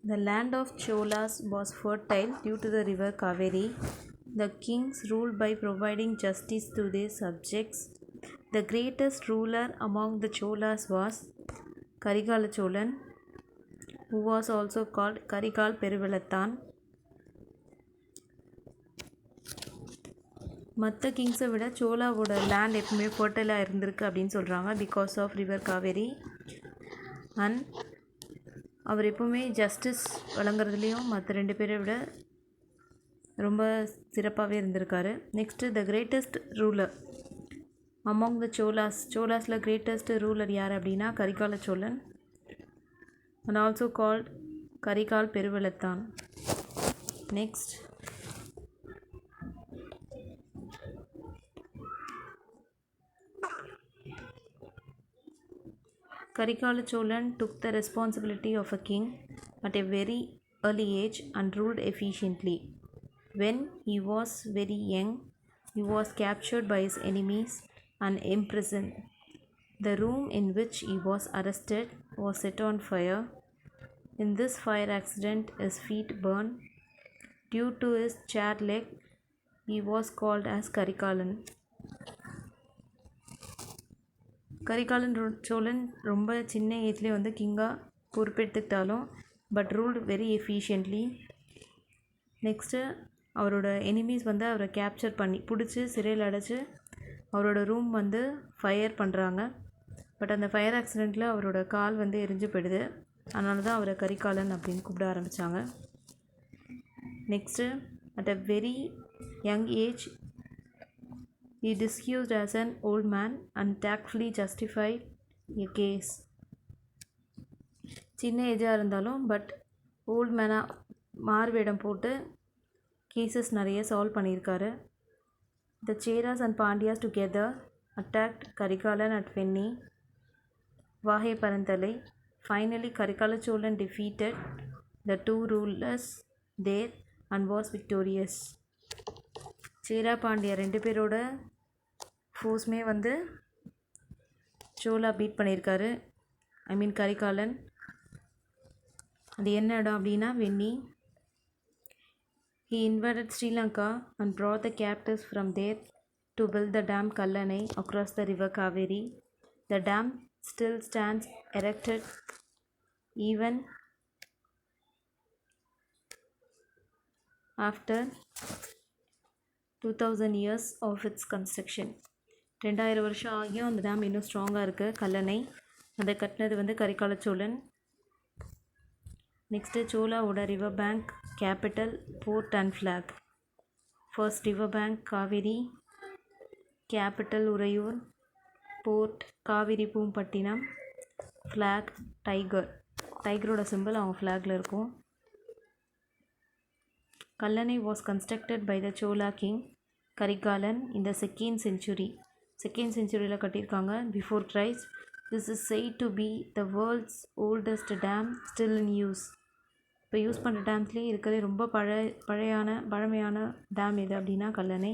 The land of Cholas was fertile due to the river Kaveri. The kings ruled by providing justice to their subjects. The greatest ruler among the Cholas was Karigala Cholan, who was also called Karigal Peruvalathan. மற்ற கிங்ஸை விட சோலாவோட land எப்பவுமே ஃபர்டைலாக இருந்திருக்கு அப்படின்னு சொல்கிறாங்க because of river Kaveri. And அவர் எப்பவுமே justice வழங்குறதுலேயும் மற்ற 2 பேரை விட ரொம்ப சிறப்பாகவே இருந்திருக்காரு. Next the greatest ruler among the சோலாஸில் கிரேட்டஸ்ட் ரூலர் யார் அப்படின்னா Karikala Cholan and also called Karikal Peruvalathan. Next Karikala Cholan took the responsibility of a king at a very early age and ruled efficiently. When he was very young, he was captured by his enemies and imprisoned. The room in which he was arrested was set on fire. In this fire accident, his feet burned. Due to his charred leg, he was called as Karikalan. Karikalan Cholan ரொம்ப சின்ன ஏஜ்லேயே வந்து கிங்காக பொறுப்பெடுத்துக்கிட்டாலும் but ruled very efficiently. Next அவரோட enemies வந்து அவரை capture பண்ணி பிடிச்சி சிறையில் அடைச்சி அவரோட ரூம் வந்து ஃபயர் பண்ணுறாங்க. பட் அந்த ஃபயர் ஆக்சிடெண்ட்டில் அவரோட கால் வந்து எரிஞ்சு போயிடுது. அதனால தான் அவரை கரிகாலன் அப்படின்னு கூப்பிட ஆரம்பித்தாங்க. Next at a very young age he disguised as an old man and tactfully justified a case. சின்ன ஏஜாக இருந்தாலும் பட் ஓல்ட் மேனாக மார்வேடம் போட்டு கேசஸ் நிறைய சால்வ் பண்ணியிருக்காரு. The Cheras and Pandyas together attacked Karikalan at Venni, Vahe Paranthalai. Finally, Karikala Cholan defeated the 2 rulers there and was victorious. சேரா பாண்டியா 2 பேரோட ஃபோர்ஸுமே வந்து சோலா beat பண்ணியிருக்காரு. ஐ மீன் கரிகாலன். அது என்ன இடம் அப்படின்னா வெண்ணி. He invaded Sri Lanka and brought the captives from there to build the dam Kallanai across the river Kaveri. The dam still stands erected even after 2000 years of its construction. 2000 வருஷம் ஆகியும் அந்த dam இன்னும் ஸ்ட்ராங்காக இருக்குது. கல்லணை அதை கட்டினது வந்து Karikala Cholan. Next சோலாவோட river bank, capital, port and flag. First river bank Kaveri, capital Uraiyur, port Kaveri Poompattinam, flag tiger. டைகரோட சிம்பிள் அவங்க ஃப்ளாகில் இருக்கும். Kallanai was constructed by the Chola king Karikalan in the 2nd century. 2nd centuryல கட்டியிருக்காங்க before Christ. This is said to be the world's oldest dam still in use. இப்போ use பண்ணுற டேம்ஸ்லேயே இருக்கிறது ரொம்ப பழமையான டேம் எது அப்படின்னா Kallanai.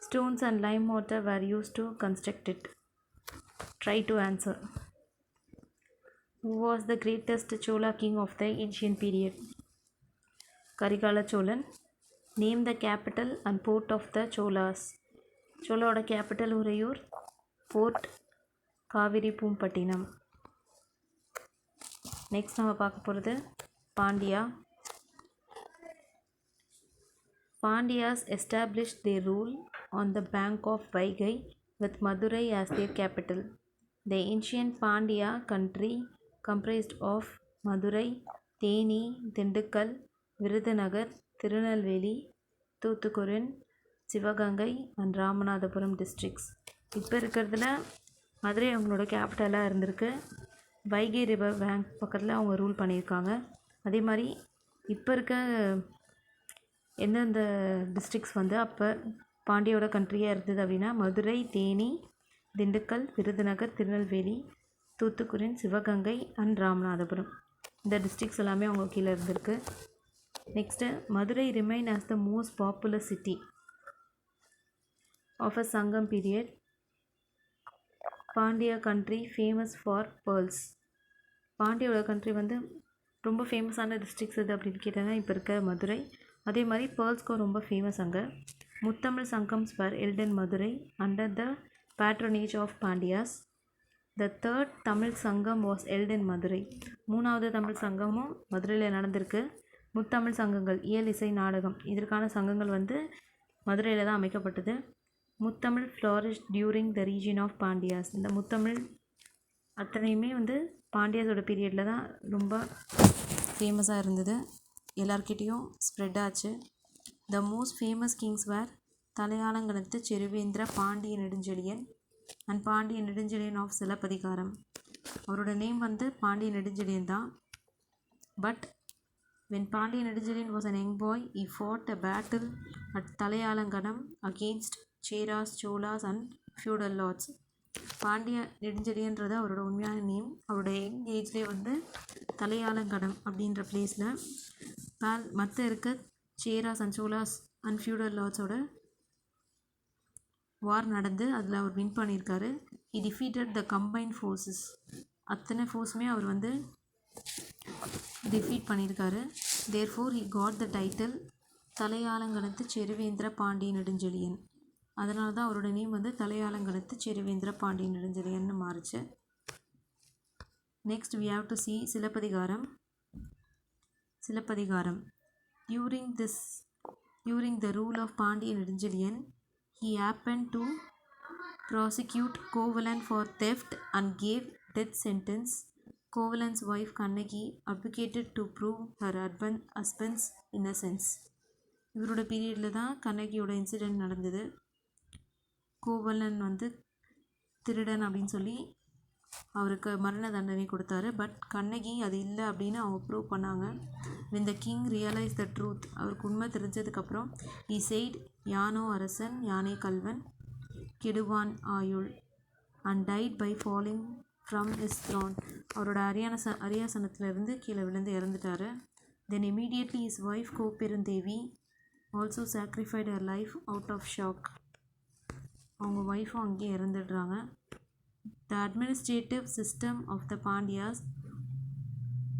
Stones and lime mortar were used to construct it. Try to answer. Who was the greatest Chola king of the ancient period? Karikala Cholan. Name the capital and port of the Cholas. சோலாவோட capital Uraiyur, port Kaveri Poompattinam. Next நம்ம பார்க்க போகிறது Pandya. Pandyas established their rule on the bank of Vaigai with Madurai as their capital. The ancient Pandya country comprised of Madurai, Theni, Dindukkal, Virudhunagar, Tirunelveli, Thoothukudi, Sivaganga and Ramanathapuram districts. இப்போ இருக்கிறதுல மதுரை அவங்களோட கேபிட்டலாக இருந்திருக்கு. Vaigai river bank பக்கத்தில் அவங்க rule பண்ணியிருக்காங்க. அதே மாதிரி இப்போ இருக்க எந்தெந்த டிஸ்ட்ரிக்ஸ் வந்து அப்போ பாண்டியோட கண்ட்ரியாக இருந்தது அப்படின்னா மதுரை, தேனி, திண்டுக்கல், விருதுநகர், திருநெல்வேலி, தூத்துக்குடி, சிவகங்கை அண்ட் ராமநாதபுரம். இந்த டிஸ்ட்ரிக்ஸ் எல்லாமே அவங்க கீழே இருந்திருக்கு. Next Madurai remain as the most popular city of a Sangam period. Pandya country famous for pearls. பாண்டியோட கண்ட்ரி வந்து ரொம்ப ஃபேமஸான டிஸ்ட்ரிக்ஸ் எது அப்படின்னு கேட்டாங்கன்னா இப்போ இருக்க மதுரை. அதே மாதிரி பேர்ல்ஸ்க்கும் ரொம்ப ஃபேமஸ் அங்கே. முத்தமிழ் Sangams were held in Madurai under the patronage of Pandyas. The third Tamil Sangam was held in Madurai. 3வது தமிழ் சங்கமும் மதுரையில் நடந்திருக்கு. முத்தமிழ் சங்கங்கள் இயல் இசை நாடகம் இதற்கான சங்கங்கள் வந்து மதுரையில் தான் அமைக்கப்பட்டது. முத்தமிழ் flourish during the reign of Pandyas. இந்த முத்தமிழ் அத்தனையுமே வந்து பாண்டியாஸோட பீரியடில் தான் ரொம்ப ஃபேமஸாக இருந்தது, எல்லார்கிட்டேயும் ஸ்ப்ரெட் ஆச்சு. The most famous kings were Thalaiyalanganathu Seruvendra Pandiya Nedunjeliyan and Pandiya Nedunjeliyan of Silappathikaram. அவரோட நேம் வந்து பாண்டிய நெடுஞ்செழியன் தான். But when Pandiya Nedunjeliyan was an young boy, he fought a battle at Thalayalanganam against Cheras, Cholas and feudal lords. Pandiya நெடுஞ்செழியன்றது அவரோட உண்மையான நேம். அவரோட யங் ஏஜ்லேயே வந்து தலையாலங்கடம் அப்படின்ற பிளேஸில் மற்ற இருக்க Cheras and Cholas and feudal லார்ட்ஸோட வார் நடந்து அதில் அவர் வின் பண்ணியிருக்காரு. he defeated the combined forces. அத்தனை ஃபோர்ஸுமே அவர் வந்து டிஃபீட் பண்ணியிருக்காரு. Therefore he got the title Thalaiyalanganathu Seruvendra Pandiya Nedunjeliyan. அதனால தான் அவரோட நேம் வந்து தலையாலங்கணத்து செருவேந்திர பாண்டிய நெடுஞ்செழியன்னு மாறுச்சு. Next we have to see Silappathikaram. Silappathikaram during the rule of Pandya Nedunchezhiyan he happened to prosecute Kovalan for theft and gave death sentence. Kovalan's wife Kannagi advocated to prove her husband's innocence. இவரோட பீரியடில் தான் கண்ணகியோட incident நடந்தது. கோவலன் வந்து திருடன் அப்படின்னு சொல்லி அவருக்கு மரண தண்டனை கொடுத்தாரு. பட் கண்ணகி அது இல்லை அப்படின்னு அவங்க ப்ரூவ் பண்ணாங்க. when the king realized the truth, அவருக்கு உண்மை தெரிஞ்சதுக்கப்புறம் he said யானோ அரசன் யானை கல்வன் கெடுவான் ஆயுள் and died by falling from his throne. அவரோட அரியாசனத்திலிருந்து கீழே விழுந்து இறந்துட்டாரு. then immediately his wife Kopperundevi also sacrificed her life out of shock. அவங்க ஒய்ஃபும் அங்கேயே இறந்துடுறாங்க. the administrative system of the Pandyas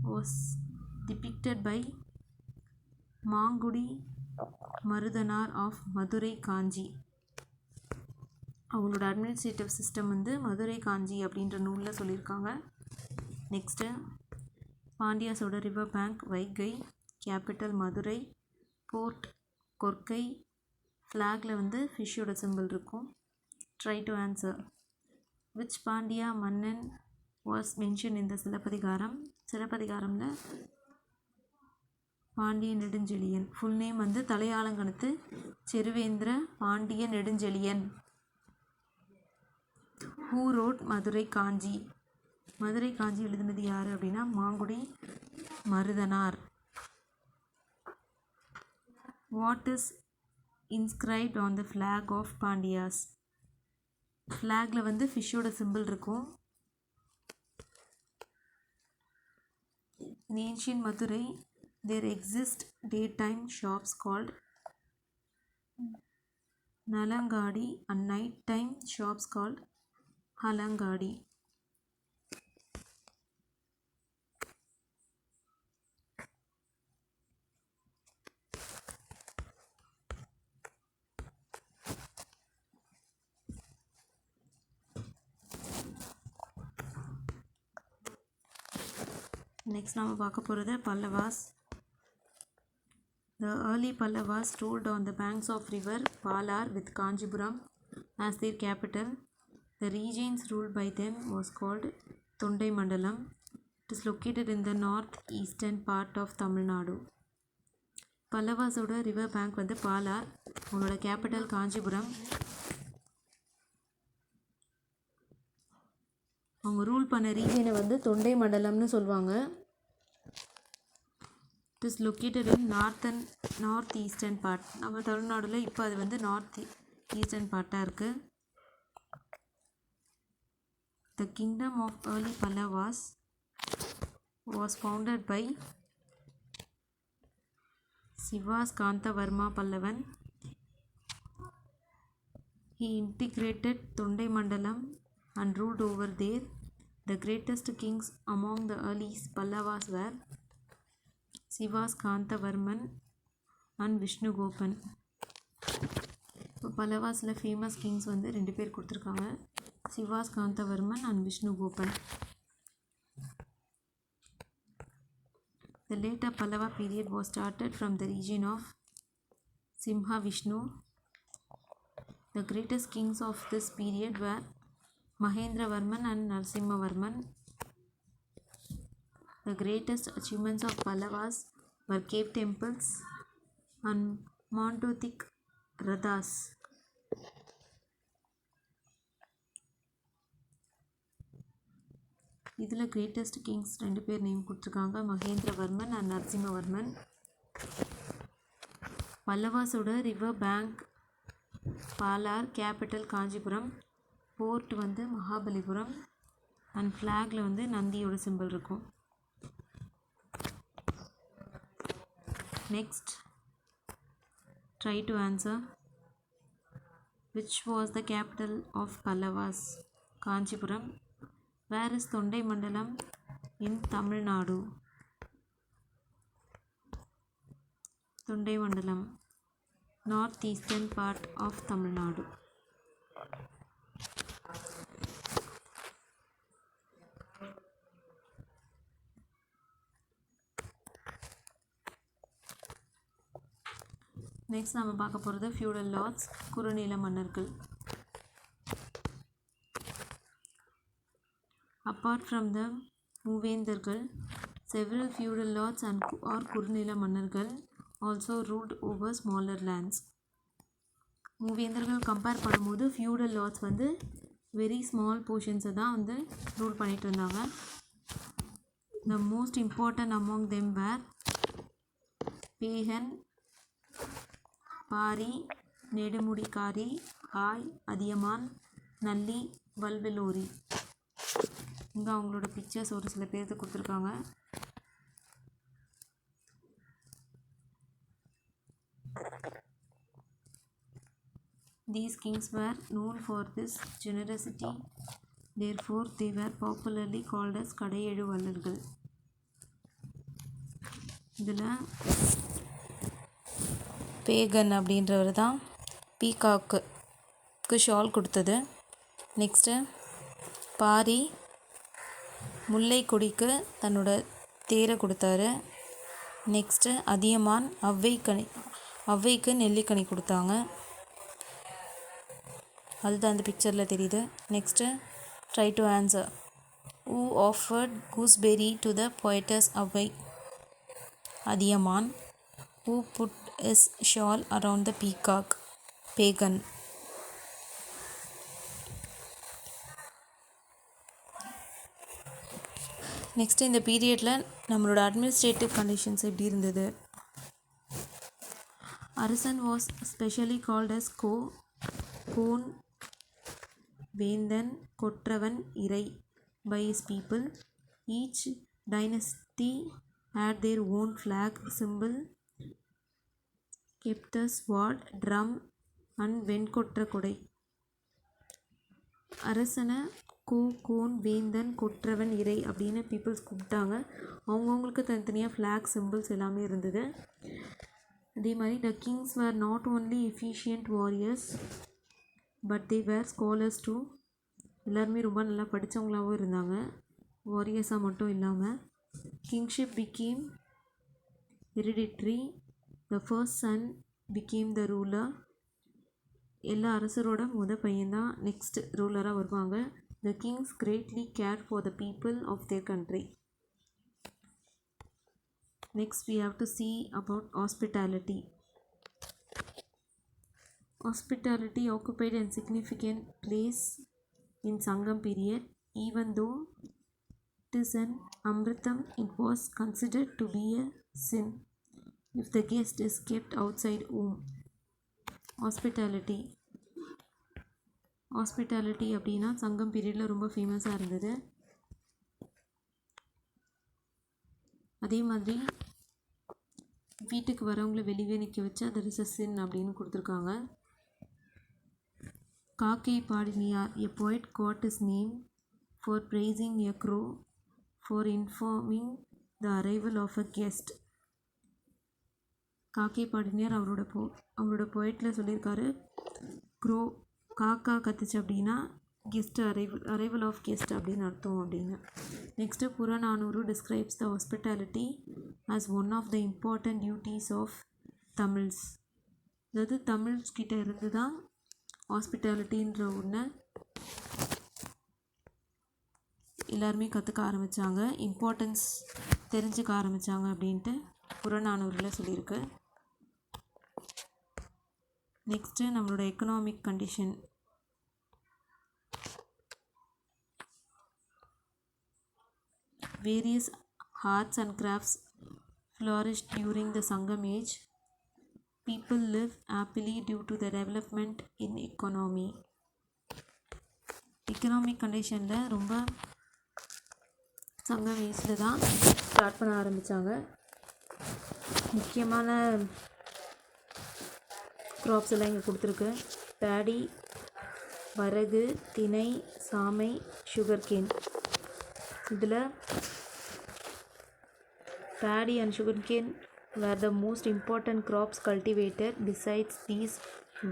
was depicted by Mangudi Maruthanar of Madurai Kanchi. அவங்களோட அட்மினிஸ்ட்ரேட்டிவ் சிஸ்டம் வந்து மதுரை காஞ்சி அப்படின்ற நூலில் சொல்லியிருக்காங்க. நெக்ஸ்ட்டு பாண்டியாஸோட river bank Vaigai, capital Madurai, port Korkai, ஃப்ளாகில் வந்து ஃபிஷ்ஷோட சிம்பிள் இருக்கும். Try to answer. Which Pandya மன்னன் வாஸ் மென்ஷன் இந்த சிலப்பதிகாரம். சிலப்பதிகாரமில் பாண்டிய நெடுஞ்செழியன் ஃபுல் நேம் வந்து தலையாலங்கணத்து செருவேந்திர பாண்டிய நெடுஞ்செழியன். who wrote மதுரை காஞ்சி. மதுரை காஞ்சி எழுதினது யார் அப்படின்னா Mangudi Marudhanar. What is inscribed on the flag of Pandyas. ஃப்ளாகில் வந்து ஃபிஷ்ஷோட சிம்பிள் இருக்கும். in ancient Madurai there exist daytime shops called Nalangadi and nighttime shops called Halangadi. Next நம்ம பார்க்க போகிறது Pallavas. The early Pallavas ruled on the banks of river Palar with Kanchipuram as their capital. The regions ruled by them was called Thondai Mandalam. It is located in the north-eastern part of Tamil Nadu. பல்லவாஸோட river bank வந்து பாலார், அவங்களோட capital Kanchipuram. அவங்க rule பண்ண ரீஜனை வந்து தொண்டை மண்டலம்னு சொல்லுவாங்க. It is located in north eastern part. நம்ம தமிழ்நாடுல இப்போ அது வந்து நார்த் ஈஸ்டர்ன் பார்ட்டாக இருக்குது. The kingdom of early Pallavas was founded by Sivaskandavarma Pallavan. He integrated Thondai Mandalam and ruled over there. The greatest kings among the early Pallavas were Sivaskandavarman and Vishnugopan. இப்போ பல்லவாஸில் famous kings வந்து 2 பேர் கொடுத்துருக்காங்க, Sivaskandavarman and Vishnugopan. The later Pallava period was started from the region of Simha Vishnu. The greatest kings of this period were Mahendravarman and Narasimhavarman. The greatest achievements of Pallavas were cave temples and monolithic rathas. இதில் greatest kings 2 பேர் name கொடுத்துருக்காங்க, Mahendravarman and Narasimhavarman. பல்லவாஸோட river bank Palar, capital Kanchipuram, port வந்து Mahabalipuram and ஃப்ளாகில் வந்து நந்தியோட symbol இருக்கும். Next try to answer. Which was the capital of Pallavas? Kanchipuram. Where is Thondai Mandalam in Tamil Nadu? Thondai Mandalam, northeastern part of Tamil Nadu. Next நம்ம பார்க்க போகிறது feudal Lord's, குறுநில மன்னர்கள். Apart from the மூவேந்தர்கள், several feudal lords and or குறுநில மன்னர்கள் also ruled over smaller lands. மூவேந்தர்கள் compare பண்ணும்போது feudal lords வந்து வெரி ஸ்மால் போர்ஷன்ஸை தான் வந்து ரூல் பண்ணிட்டு இருந்தாங்க. The most important among them were Pegan, Pari, Nedumudikari, ஆய், அதியமான், நல்லி, வல்வெலோரி. இங்கே அவங்களோட பிக்சர்ஸ் ஒரு சில பேருக்கு கொடுத்துருக்காங்க. These kings were known for this generosity, therefore they were popularly called as கடையெழு வள்ளல்கள். இதில் பேகன் அப்படின்றவர் தான் பீகாக்கு ஷால் கொடுத்தது. நெக்ஸ்ட்டு பாரி முல்லை கொடிக்கு தன்னோட தேரை கொடுத்தாரு. நெக்ஸ்ட்டு அதியமான் ஔவைக்கு நெல்லிக்கனி கொடுத்தாங்க, அதுதான் அந்த பிக்சரில் தெரியுது. Next try to answer. Who offered gooseberry to the poetess Avvai? Athiyaman. Who put his shawl around the peacock? Pegan. Next இந்த பீரியடில் நம்மளோட அட்மினிஸ்ட்ரேட்டிவ் கண்டிஷன்ஸ் எப்படி இருந்தது? அரசன் was specially called as Kon, Vendhan, Kotravan, இறை by his people. Each dynasty had their own flag, symbol, scepter, sword, drum and வெண்கொற்ற கொடை. அரசனை cone, Vendhan, Kotravan, இறை அப்படின்னு பீப்புள்ஸ் கூப்பிட்டாங்க. அவங்கவுங்களுக்கு தனித்தனியாக ஃப்ளாக் சிம்பிள்ஸ் எல்லாமே இருந்தது. அதே மாதிரி the kings were not only efficient warriors but they were scholars too. எல்லாருமே ரொம்ப நல்லா படித்தவங்களாகவும் இருந்தாங்க, வாரியர்ஸாக மட்டும் இல்லாமல். Kingship became hereditary. The first son became the ruler. எல்லா அரசரோட பையன்தான் நெக்ஸ்ட் ரூலராக வருவாங்க. The kings greatly cared for the people of their country. Next we have to see about hospitality. Hospitality occupied a significant place in Sangam period. Even though it is an amritam, it was considered to be a sin if the guest is kept outside home. Hospitality அப்படின்னா சங்கம் பீரியடில் ரொம்ப ஃபேமஸாக இருந்தது. அதே மாதிரி வீட்டுக்கு வரவங்களை வெளியே நிற்க வச்சு அது இஸ் அ சின் அப்படின்னு கொடுத்துருக்காங்க. காக்கை Padiniyar, a poet got his name for praising a crow for informing the arrival of a guest. காக்கை பாடினியார் அவரோட போய்ட்டில் சொல்லியிருக்காரு. க்ரோ காக்கா கத்துச்சு அப்படின்னா கெஸ்ட் அரைவல் ஆஃப் கெஸ்ட் அப்படின்னு அர்த்தம் அப்படின்னு. Next Purananuru describes the hospitality as one of the important duties of Tamils. அதாவது தமிழ்ஸ் கிட்ட இருந்து தான் ஹாஸ்பிட்டாலிட்டின்ற ஒன்று எல்லாருமே கற்றுக்க ஆரம்பித்தாங்க, இம்பார்ட்டன்ஸ் தெரிஞ்சுக்க ஆரம்பித்தாங்க அப்படின்ட்டு புறநானூறில் சொல்லியிருக்கு. நெக்ஸ்ட்டு நம்மளோட economic condition. Various arts and crafts flourished during the Sangam age. People live happily due to the development in economy. Economic கண்டிஷனில் ரொம்ப சங்கம் ஏஜில் தான் ஸ்டார்ட் பண்ண ஆரம்பித்தாங்க. முக்கியமான க்ராப்ஸ் எல்லாம் இங்கே கொடுத்துருக்கு. பேடி, வரகு, திணை, சாமை, சுகர் கேன். இதில் paddy and sugarcane were the most important crops cultivated. Besides these,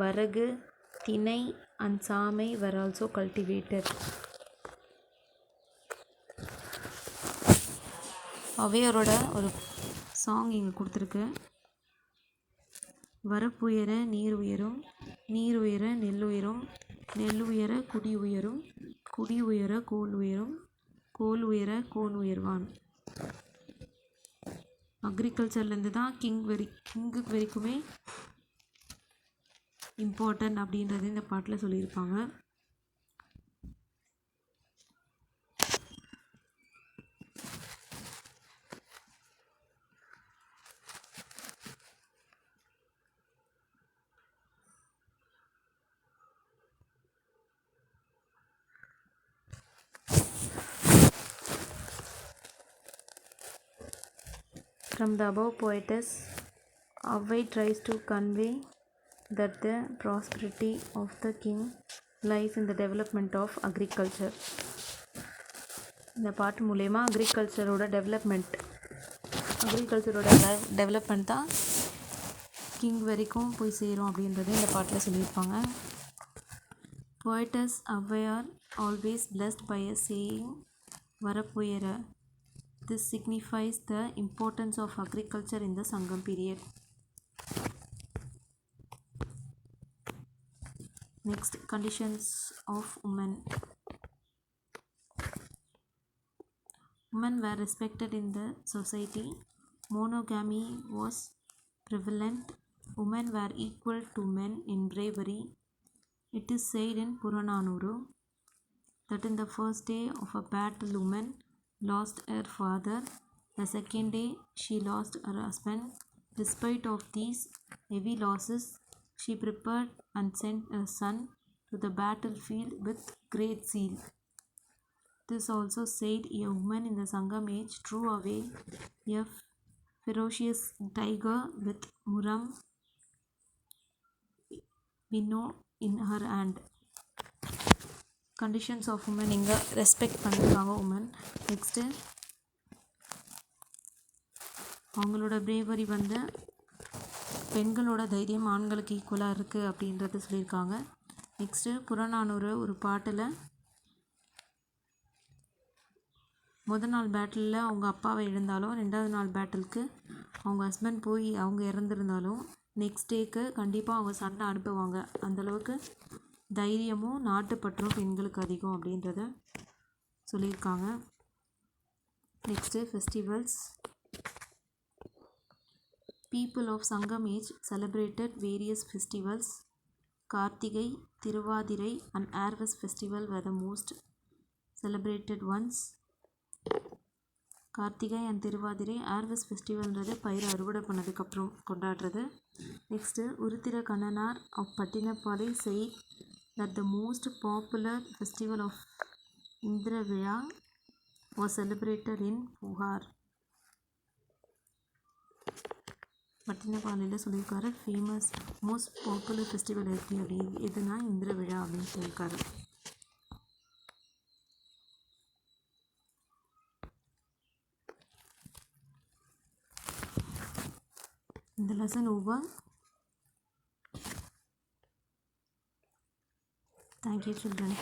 varagu, thinai and samai were also cultivated. அவையாரோட ஒரு சாங் இங்கே கொடுத்துருக்கு. வரப்புயர நீர் உயரும், நீர் உயர நெல் உயரும், நெல் உயர குடி உயரும், குடி உயர கோல் உயரும், கோல் உயர கோன் உயர்வான். அக்ரிகல்ச்சர்லேருந்து தான் கிங்கு வரைக்குமே இம்பார்ட்டன்ட் அப்படின்றது இந்த பாட்டில் சொல்லியிருப்பாங்க. From the above poetess, Avvai tries to convey that the prosperity of the king lies in the development of agriculture. இந்த பாட்டு மூலயமா அக்ரிகல்ச்சரோட டெவலப்மெண்ட் தான் கிங் வரைக்கும் போய் சேரும் அப்படின்றது இந்த பாட்டில் சொல்லியிருப்பாங்க. Poetess Avvai are always blessed by a saying வரப்புயர. This signifies the importance of agriculture in the Sangam period. Next, conditions of women. Women were respected in the society. Monogamy was prevalent. Women were equal to men in bravery. It is said in Purananuru that in the first day of a battle, woman lost her father. The second day she lost her husband. Despite of these heavy losses, she prepared and sent her son to the battlefield with great zeal. This also said a woman in the Sangam age drew away a ferocious tiger with muram winnow in her hand. Conditions of woman இங்கே respect பண்ணியிருக்காங்க woman. Next அவங்களோட bravery வந்து பெண்களோட தைரியம் ஆண்களுக்கு ஈக்குவலாக இருக்குது அப்படின்றது சொல்லியிருக்காங்க. நெக்ஸ்ட்டு புறநானூறு ஒரு பாட்டில் முதல் நாள் பேட்டிலில் அவங்க அப்பாவை இழந்தாலும், ரெண்டாவது நாள் பேட்டிலுக்கு அவங்க ஹஸ்பண்ட் போய் அவங்க இறந்துருந்தாலும் நெக்ஸ்ட் டேக்கு கண்டிப்பாக அவங்க சண்டை அனுப்புவாங்க. அந்தளவுக்கு தைரியமும் நாட்டுப்பற்றும் பெண்களுக்கு அதிகம் அப்படின்றத சொல்லியிருக்காங்க. Next festivals. People of Sangam age celebrated various festivals. Kartigai, Tiruvadirai and Harvest festival were the most celebrated ones. Karthigai and Thiruvathirai harvest ஃபெஸ்டிவல்ன்றது பயிரை அறுவடை பண்ணதுக்கப்புறம் கொண்டாடுறது. Next Uruthira Kannanar of Pattinappalai say that the most popular festival of Indra Viya was celebrated in Puhar. பட்டினப்பாலையில் சொல்லியிருக்காரு famous most popular festival எதுனா இந்திர விழா அப்படின்னு சொல்லியிருக்காரு. The lesson over. Thank you, children.